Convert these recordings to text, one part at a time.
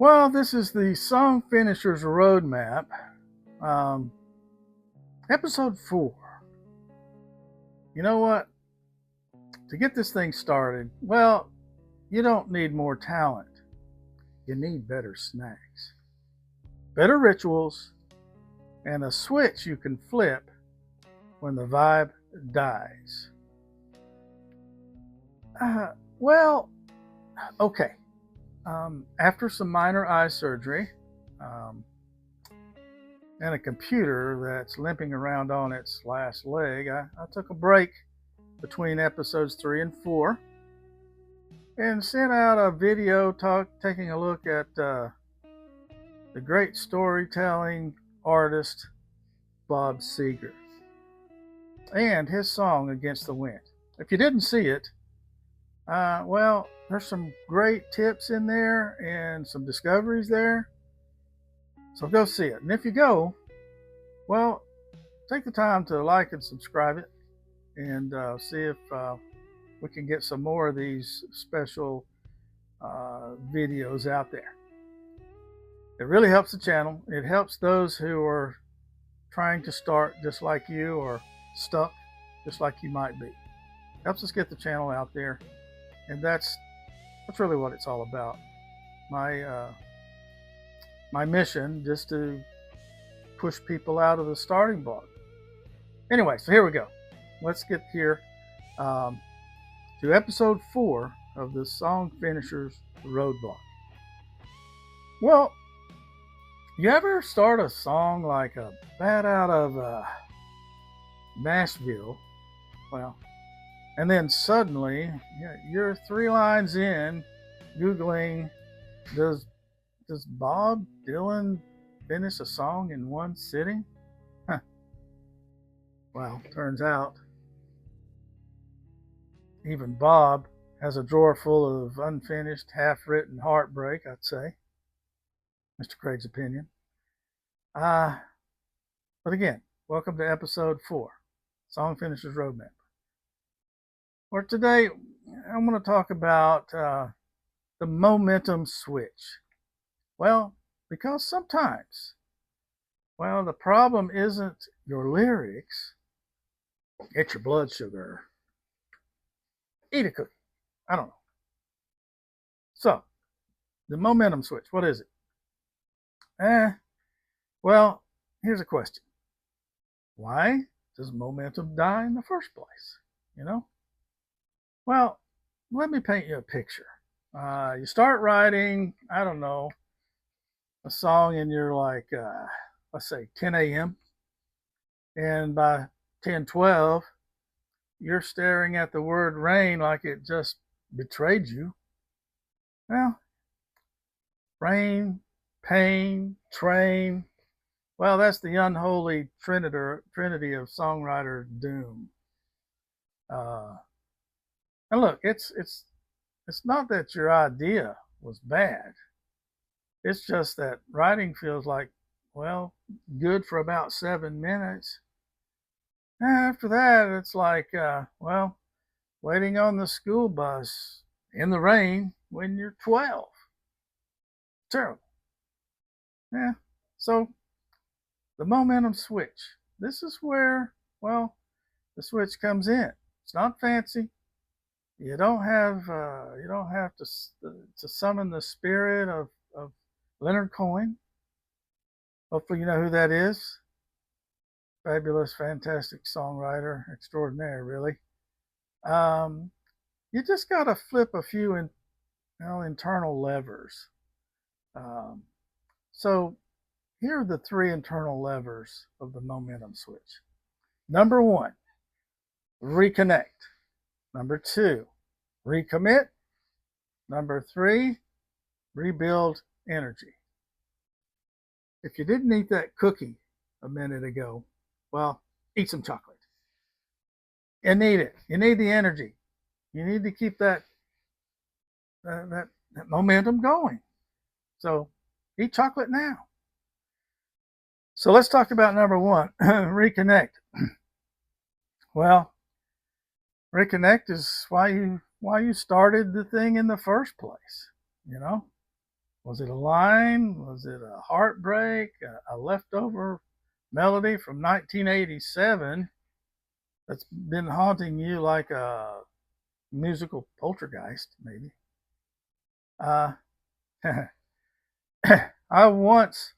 Well, this is the Song Finishers Roadmap, um, episode 4. You know what? To get this thing started, well, you don't need more talent. You need better snacks, better rituals, and a switch you can flip when the vibe dies. Well, okay. After some minor eye surgery um, and a computer that's limping around on its last leg, I took a break between episodes 3 and 4 and sent out a video taking a look at the great storytelling artist Bob Seger and his song Against the Wind. If you didn't see it, well, there's some great tips in there and some discoveries there. So go see it. And if you go, well, take the time to like and subscribe it and see if we can get some more of these special videos out there. It really helps the channel. It helps those who are trying to start just like you or stuck just like you might be. Helps us get the channel out there. And that's really what it's all about. My mission, just to push people out of the starting block. Anyway, so here we go. Let's get here to episode 4 of the Song Finishers Roadblock. Well, you ever start a song like a bat out of Nashville? Well, and then suddenly you're 3 lines in, Googling, does Bob Dylan finish a song in one sitting? Huh. Well, turns out even Bob has a drawer full of unfinished, half-written heartbreak, I'd say. Mr. Craig's opinion. But again, welcome to episode 4, Song Finishers Roadmap. Or today, I'm going to talk about the momentum switch. Well, because sometimes, well, the problem isn't your lyrics. It's your blood sugar. Eat a cookie. I don't know. So, the momentum switch, what is it? Well, here's a question. Why does momentum die in the first place? You know? Well, let me paint you a picture. You start writing, I don't know, a song and you're like, let's say 10 a.m. And by 10:12, you're staring at the word rain like it just betrayed you. Well, rain, pain, train. Well, that's the unholy trinity of songwriter doom. And look, it's not that your idea was bad. It's just that writing feels like, well, good for about 7 minutes. After that, it's like, well, waiting on the school bus in the rain when you're 12. Terrible. Yeah. So the momentum switch. This is where, well, the switch comes in. It's not fancy. You don't have to summon the spirit of Leonard Cohen. Hopefully you know who that is. Fabulous, fantastic songwriter extraordinaire, really. You just got to flip a few internal levers. So here are the 3 internal levers of the momentum switch. Number 1, reconnect. Number 2, recommit. Number 3, rebuild energy. If you didn't eat that cookie a minute ago, well, eat some chocolate. You need it. You need the energy. You need to keep that momentum going. So eat chocolate now. So let's talk about number 1, reconnect. Well, reconnect is why you started the thing in the first place, you know? Was it a line? Was it a heartbreak? A leftover melody from 1987 that's been haunting you like a musical poltergeist, maybe? Uh, I once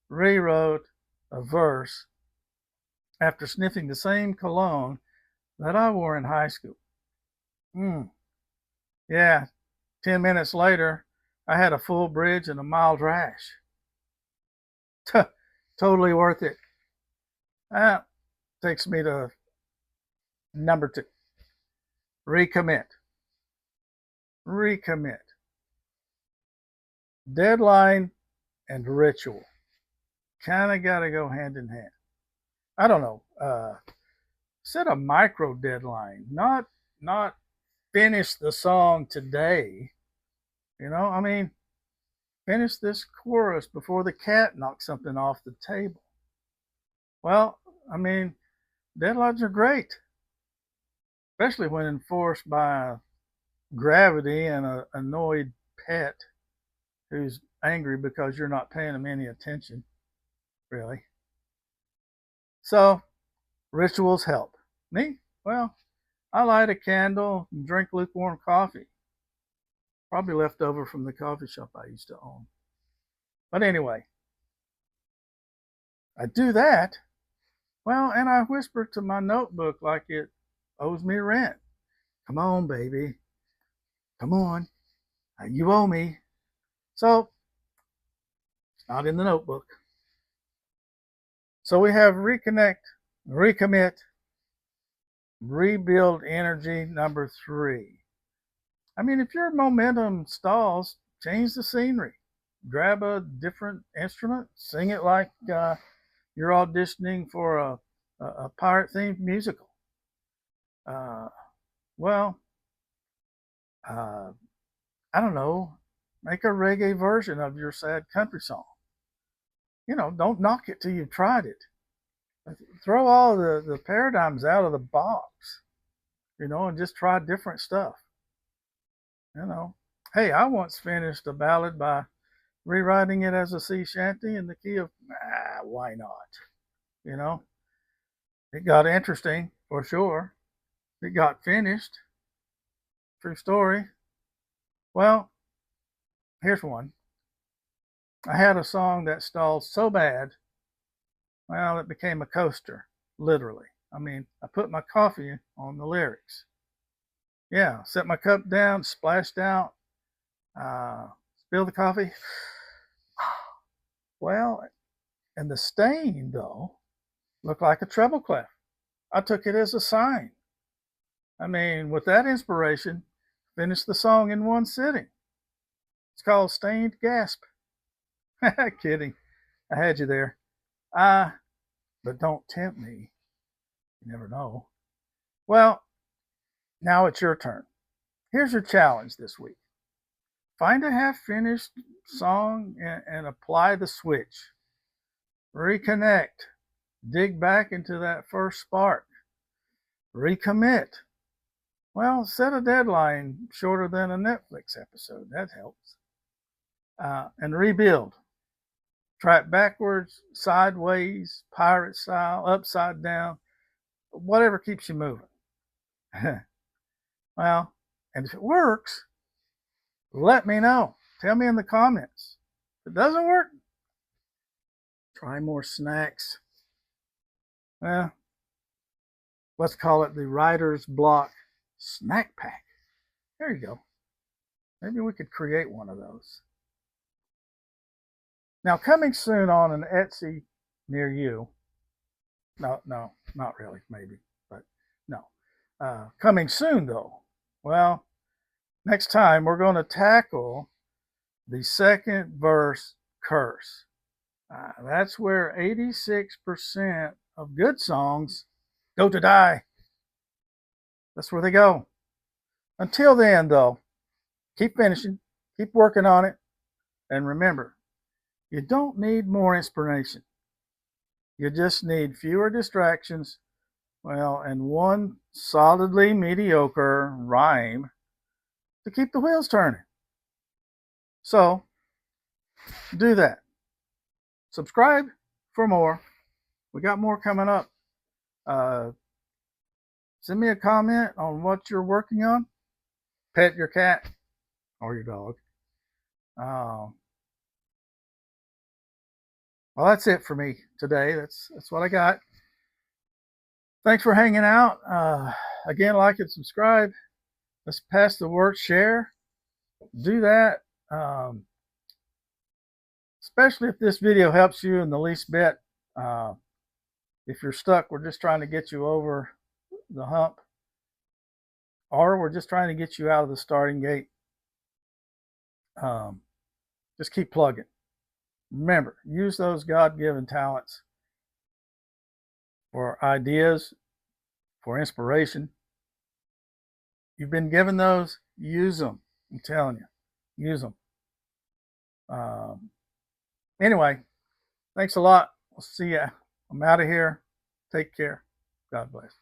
rewrote a verse after sniffing the same cologne that I wore in high school. Yeah, 10 minutes later, I had a full bridge and a mild rash. Totally worth it. That takes me to number 2. Recommit. Recommit. Deadline and ritual. Kind of got to go hand in hand. I don't know. Set a micro deadline, not finish the song today. I mean, finish this chorus before the cat knocks something off the table. Well, I mean, deadlines are great, especially when enforced by gravity and an annoyed pet who's angry because you're not paying him any attention, really. So, rituals help. Me? Well, I light a candle and drink lukewarm coffee. Probably left over from the coffee shop I used to own. But anyway, I do that. Well, and I whisper to my notebook like it owes me rent. Come on, baby. Come on. You owe me. So, it's not in the notebook. So we have reconnect, recommit, rebuild energy, number 3. I mean, if your momentum stalls, change the scenery. Grab a different instrument, sing it like you're auditioning for a pirate-themed musical. Well, I don't know, make a reggae version of your sad country song. Don't knock it till you've tried it. Throw all the paradigms out of the box, and just try different stuff. Hey, I once finished a ballad by rewriting it as a sea shanty in the key of, why not? It got interesting for sure. It got finished. True story. Well, here's one. I had a song that stalled so bad, well, it became a coaster, literally. I mean, I put my coffee on the lyrics. Yeah, set my cup down, splashed out, spilled the coffee. Well, and the stain, though, looked like a treble clef. I took it as a sign. I mean, with that inspiration, finished the song in one sitting. It's called Stained Gasp. Kidding. I had you there. But don't tempt me. You never know. Well, now it's your turn. Here's your challenge this week. Find a half-finished song and apply the switch. Reconnect. Dig back into that first spark. Recommit. Well, set a deadline shorter than a Netflix episode. That helps. And rebuild. Try it backwards, sideways, pirate style, upside down, whatever keeps you moving. Well, and if it works, let me know. Tell me in the comments. If it doesn't work, try more snacks. Well, let's call it the writer's block snack pack. There you go. Maybe we could create one of those. Now, coming soon on an Etsy near you. No, not really, maybe, but no. Coming soon, though. Well, next time we're going to tackle the second verse curse. That's where 86% of good songs go to die. That's where they go. Until then, though, keep finishing, keep working on it, and remember, you don't need more inspiration. You just need fewer distractions, and one solidly mediocre rhyme to keep the wheels turning. So, do that. Subscribe for more. We got more coming up. Send me a comment on what you're working on. Pet your cat or your dog. Well, that's it for me today. That's what I got. Thanks for hanging out. Again, like and subscribe. Let's pass the word. Share. Do that. Especially if this video helps you in the least bit. If you're stuck, we're just trying to get you over the hump, or we're just trying to get you out of the starting gate. Just keep plugging. Remember, use those God-given talents for ideas, for inspiration. You've been given those, use them. I'm telling you, use them. Anyway, thanks a lot. We'll see ya. I'm out of here. Take care. God bless.